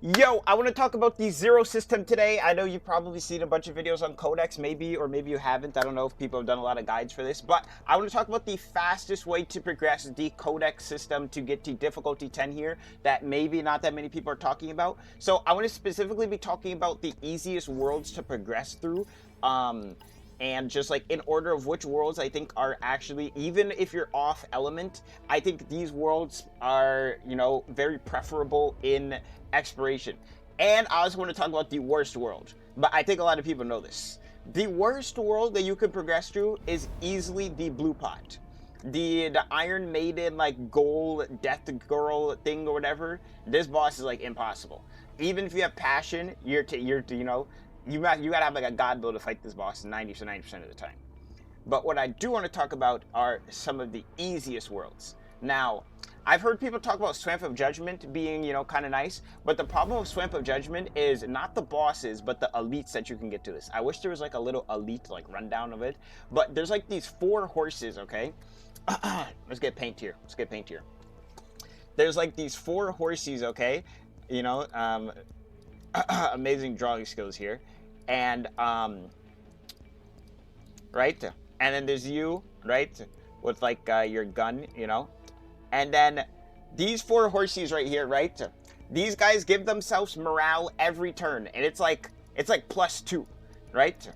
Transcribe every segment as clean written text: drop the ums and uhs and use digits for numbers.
Yo, I want to talk about the zero system today. I know you've probably seen a bunch of videos on Codex, maybe, or maybe you haven't. I don't know if people have done a lot of guides for this, but I want to talk about the fastest way to progress the Codex system to get to difficulty 10 here that maybe not that many people are talking about. So I want to specifically be talking about the easiest worlds to progress through. And just like in order of which worlds I think are actually, even if you're off element, I think these worlds are, very preferable in exploration. And I also want to talk about the worst world, but I think a lot of people know this. The worst world that you could progress through is easily the blue pot. The Iron Maiden, like, goal, death girl thing or whatever, this boss is like impossible. Even if you have passion, you gotta have like a god build to fight this boss 90% of the time. But what I do want to talk about are some of the easiest worlds. Now, I've heard people talk about Swamp of Judgment being, kind of nice, but the problem with Swamp of Judgment is not the bosses, but the elites that you can get to this. I wish there was like a little elite like rundown of it, but there's like these 4 horses, okay? Let's get paint here. There's like these 4 horses, okay? Amazing drawing skills here. And right, and then there's you, right, with like your gun, and then these 4 horses right here, right, these guys give themselves morale every turn, and it's like +2, right?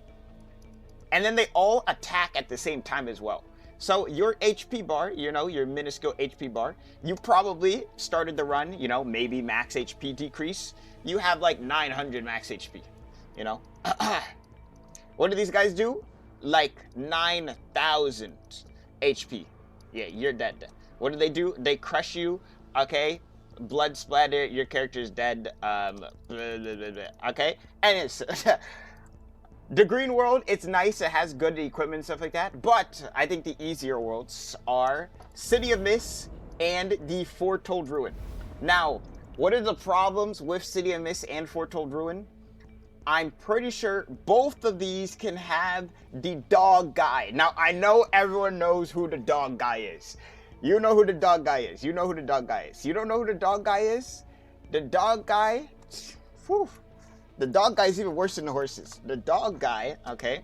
And then they all attack at the same time as well. So your HP bar, your minuscule HP bar, you probably started the run, maybe max HP decrease. You have like 900 max HP, What do these guys do? Like 9,000 HP. Yeah, you're dead. What do? They crush you, okay? Blood splatter, your character is dead, okay? And it's... The green world, it's nice, it has good equipment and stuff like that, but I think the easier worlds are City of Mist and the Foretold Ruin. Now, what are the problems with City of Mist and Foretold Ruin? I'm pretty sure both of these can have the dog guy. Now, I know everyone knows who the dog guy is. You know who the dog guy is. You know who the dog guy is. You don't know who the dog guy is? The dog guy... Whew. The dog guy is even worse than the horses. The dog guy, okay.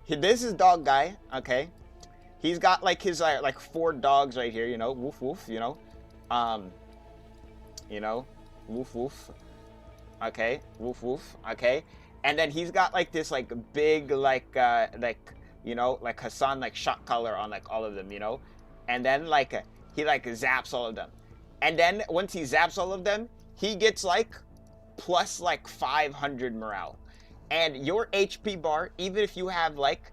This is dog guy, okay. He's got like his like 4 dogs right here, woof woof, woof woof. Okay, woof woof, okay. And then he's got like this like big like Hassan like shot collar on like all of them, And then like he like zaps all of them. And then once he zaps all of them, he gets like plus like 500 morale. And your HP bar, even if you have like,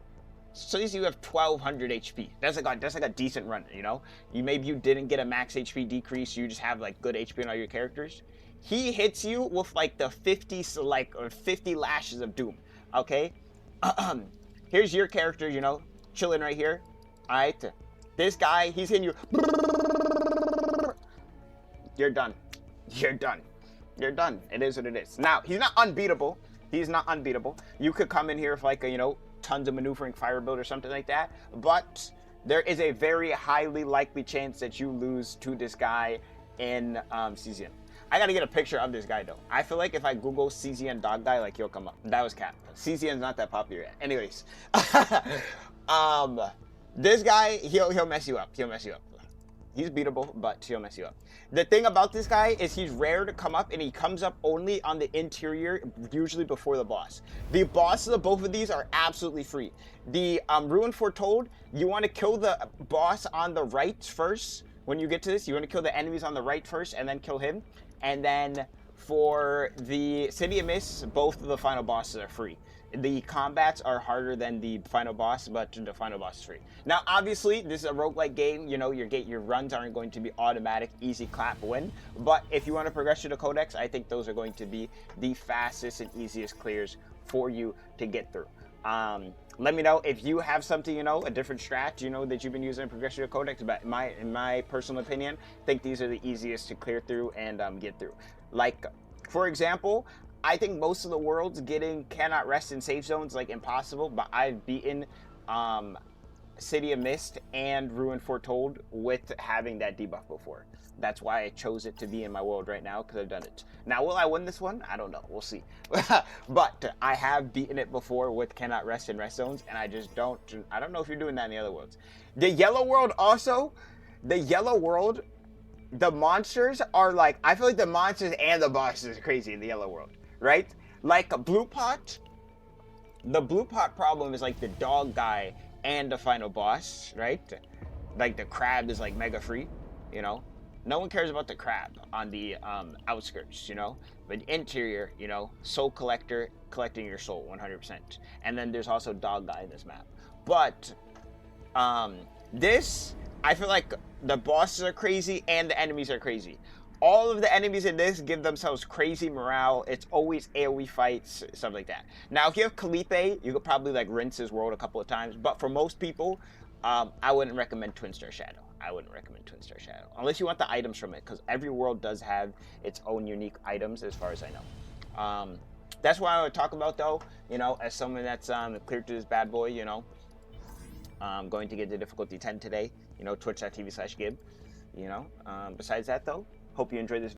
so you have 1200 HP. That's like a decent run, Maybe you didn't get a max HP decrease, you just have like good HP on all your characters. He hits you with like the 50 lashes of doom, okay? Here's your character, chilling right here. All right, this guy, he's hitting you. You're done. You're done. It is what it is. Now, he's not unbeatable. You could come in here with like a, tons of maneuvering fire build or something like that. But there is a very highly likely chance that you lose to this guy in CZN. I gotta get a picture of this guy though. I feel like if I Google CZN dog guy, like he'll come up. That was cap. CZN's not that popular yet. Anyways. This guy, he'll mess you up. He's beatable, but he'll mess you up. The thing about this guy is he's rare to come up, and he comes up only on the interior, usually before the boss. The bosses of both of these are absolutely free. The Ruin Foretold, you want to kill the boss on the right first. When you get to this, you want to kill the enemies on the right first, and then kill him. And then for the City of Mist, both of the final bosses are free. The combats are harder than the final boss, but the final boss is free. Now, obviously, this is a roguelike game. Your runs aren't going to be automatic, easy clap win. But if you want to progress to the Codex, I think those are going to be the fastest and easiest clears for you to get through. Let me know if you have something, a different strat, that you've been using in progression to Codex. But in my personal opinion, I think these are the easiest to clear through and get through. Like, for example, I think most of the worlds getting cannot rest in safe zones like impossible, but I've beaten City of Mist and Ruin Foretold with having that debuff before. That's why I chose it to be in my world right now, because I've done it. Now, will I win this one? I don't know. We'll see. But I have beaten it before with Cannot Rest and Rest Zones, and I just don't... I don't know if you're doing that in the other worlds. The Yellow World also... The Yellow World, the monsters are like... I feel like the monsters and the bosses are crazy in the Yellow World, right? Like a Blue Pot... The Blue Pot problem is like the dog guy and the final boss, right? Like the crab is like mega free, you know? No one cares about the crab on the outskirts, you know? But interior, you know, soul collector, collecting your soul 100%. And then there's also dog guy in this map. But this, I feel like the bosses are crazy and the enemies are crazy. All of the enemies in this give themselves crazy morale. It's always AoE fights, stuff like that. Now, if you have Kalipe, you could probably like rinse his world a couple of times. But for most people, I wouldn't recommend Twin Star Shadow. I wouldn't recommend Twin Star Shadow. Unless you want the items from it. Because every world does have its own unique items as far as I know. That's what I would talk about though. You know, as someone that's cleared through this bad boy, you know. I'm going to get the difficulty 10 today. You know, twitch.tv/gib. You know, besides that though. Hope you enjoyed this